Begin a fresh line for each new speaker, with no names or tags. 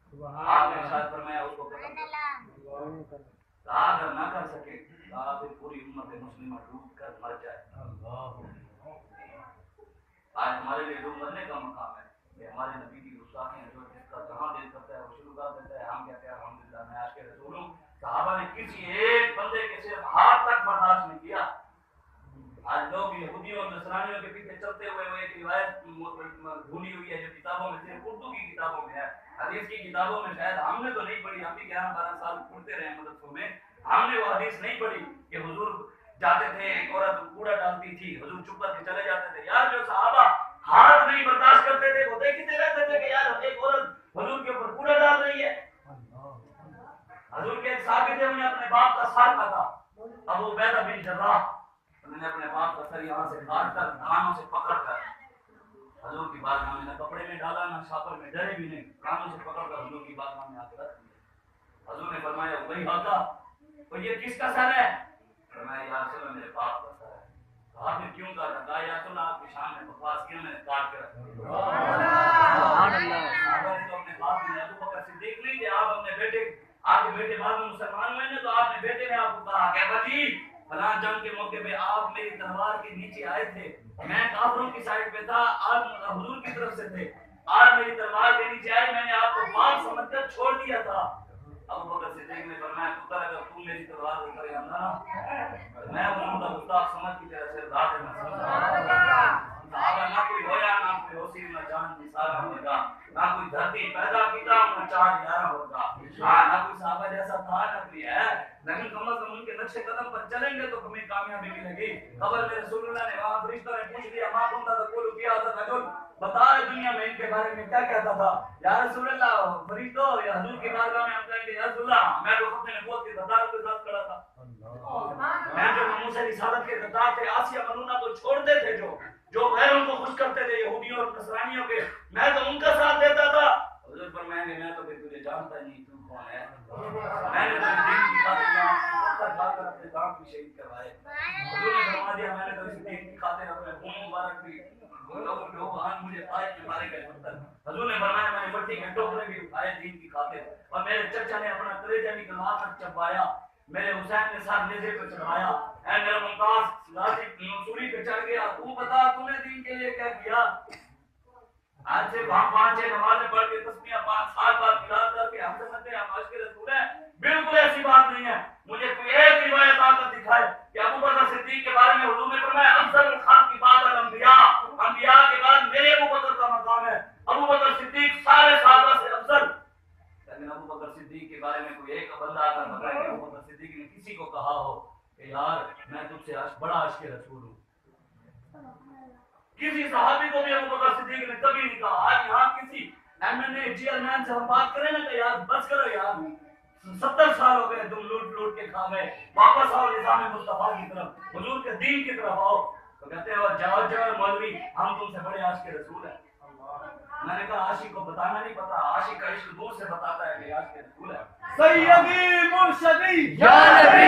آپ نے ارشاد فرمایا اس کو قتل کہا اگر نہ کر سکے کہا پھر پوری امت مسلمہ ڈوب کر مر جائے۔ آج ہمارے لیے جو مرنے کا مقام ہے یہ ہمارے نبی کی گستاخی ہے، جو جس کا جہاں دل کرتا ہے وہ شروع کر دیتا ہے۔ ہم کہتے ہیں الحمدللہ میں عاشق رسول ہوں۔ صحابہ نے کسی ایک بندے کے صرف ہاتھ تک برداشت نہیں کیا۔ آج لوگ یہودیوں اور نصرانیوں کے پیچھے چلتے ہوئے وہ ایک روایت بھولی ہوئی ہے جو کتابوں میں صرف اردو کی کتابوں میں ہے، حدیث کی کتابوں میں شاید ہم نے تو نہیں پڑھی، ہم بھی 11-12 سال پڑھتے رہے مدرسوں میں، ہم نے وہ حدیث نہیں پڑھی کہ حضور جاتے تھے ایک عورت کوڑا ڈالتی تھی حضور چپ کر کے چلے جاتے تھے۔ یار جو صحابہ ہاتھ نہیں برداشت کرتے تھے وہ دیکھتے رہتے تھے کہ یار ایک عورت حضور کے اوپر کوڑا ڈال رہی ہے۔ حضور کے ایک صحابی تھے، انہیں اپنے باپ کا سر کاٹا، ابو عبیدہ بن جراح، انہوں نے اپنے باپ کا سر یہاں سے کاٹ کر کانوں سے پکڑ کر حضور کی بارگاہ میں نہ کپڑے میں ڈالا نہ شاپر میں، ڈرے بھی نہیں، کانوں سے پکڑ کر حضور کی بارگاہ میں آ کر رکھ دیا۔ حضور نے فرمایا وہی آقا تو یہ کس کا سر ہے؟ فرمایا یا رسول اللہ میرے باپ کا سر ہے۔ آپ نے کیوں کاٹا؟ کہا یا رسول اللہ آپ کی شان میں بکواس کیا، میں نے کاٹ کے رکھ دیا۔ سبحان اللہ۔ صحابہ نے تو اپنے باپ نے ابو بکر صدیق نہیں کہ آپ اپنے بیٹے، آپ کے بیٹے بعد میں مسلمان ہوئے نا تو آپ نے بیٹے نے آپ کو کہا کہ ابا جی فلاں جنگ کے موقع پہ آپ میری تلوار کے نیچے آئے تھے، میں کافروں کی سائڈ پہ تھا، آپ حضور کی طرف سے تھے، آپ میری تلوار کے نیچے آئے، میں نے آپ کو پاک سمجھ کر چھوڑ دیا تھا۔ ابو بکر صدیق نے فرمایا پتر اگر تو میری تلوار لے کر آنا میں حضور کا گستاخ سمجھ کی طرح سے ذات ہے۔ صحابہ نہ کوئی ہویا نہ کوئی ہوسی نہ جان نثارا ہوگا، نہ کوئی دھرتی پیدا کیتا نہ چار یارہ ہوگا، نہ کوئی صحابہ جیسا تھا نہ کوئی ہے، لیکن کم از کم ان کے نقش قدم پر چلیں گے تو ہمیں کامیابی ملے گی۔ قبر میں رسول اللہ نے وہاں فرشتوں نے پوچھ لیا ماں کون تھا تقول کیا تھا رجل، بتا دنیا میں ان کے بارے میں کیا کہتا تھا؟ یا رسول اللہ فرشتوں یا حضور کی بارگاہ میں ہم کہیں گے یا رسول اللہ میں تو اپنے نبوت کے غداروں کے ساتھ کھڑا تھا، میں جو موسیٰ رسالت کے غدار تھے آسیہ منونہ کو چھوڑتے تھے، جو غیروں کو خوش کرتے تھے یہودیوں اور نصرانیوں کے، میں تو ان کا ساتھ دیتا تھا۔ حضور فرمائیں گے میں تو پھر تجھے جانتا نہیں تو کون ہے، میں نے تجھے دین کی خاطر یہاں پتھر کھا کر اپنے دام کی شہید کروائے۔ حضور نے فرما دیا میں نے تو اس دین کی خاطر اپنے خون مبارک بھی لوگ آن مجھے پائے کے مارے گئے پتھر۔ حضور نے فرمایا میں نے مٹی کے ٹوکرے بھی اٹھائے دین کی خاطر، اور میرے چچا نے اپنا کلیجہ نکلوا کر چبایا، میرے حسین نے ساتھ نیزے پہ چڑھایا، اے میرا ممتاز لازم منصوری پہ چڑھ گیا، تو بتا تو نے دین کے لیے کیا کیا؟ آج سے 5-6 نمازیں پڑھ کے تسبیحاں 5 سال بعد ملاد کر کے ہم سمجھتے ہیں ہم عاشق رسول ہیں، بالکل ایسی بات نہیں ہے۔ مجھے کوئی ایک روایت آ کر دکھائے کہ ابو بکر صدیق کے بارے میں حضور نے فرمایا افضل الخلق کی بات الانبیاء، انبیاء کے بعد میرے ابو بکر کا مقام ہے، ابو بکر صدیق سارے صحابہ سے افضل۔ لیکن ابو بکر صدیق کے بارے میں کوئی ایک بندہ آ کر بتائے کہ ابو بکر صدیق نے کسی کو کہا ہو کہ یار میں تجھ سے بڑا عاشق رسول ہوں، کسی صحابی کو بھی ابو بکر صدیق نے کبھی نہیں کہا۔ آج یہاں کسی MNA چیئرمین سے ہم بات کریں نا کہ یار بس کرو یار 70 سال ہو گئے تم لوٹ کے کھا گئے، واپس آؤ نظام مصطفیٰ کی طرف، حضور کے دین کی طرف آؤ، تو کہتے ہیں جاؤ مولوی ہم تم سے بڑے عاشق رسول ہیں۔ میں نے کہا عاشق کو بتانا نہیں پتا، عاشق کا عشق دور سے بتاتا ہے کہ عاشق رسول ہے۔
سیدی مرشدی
یا نبی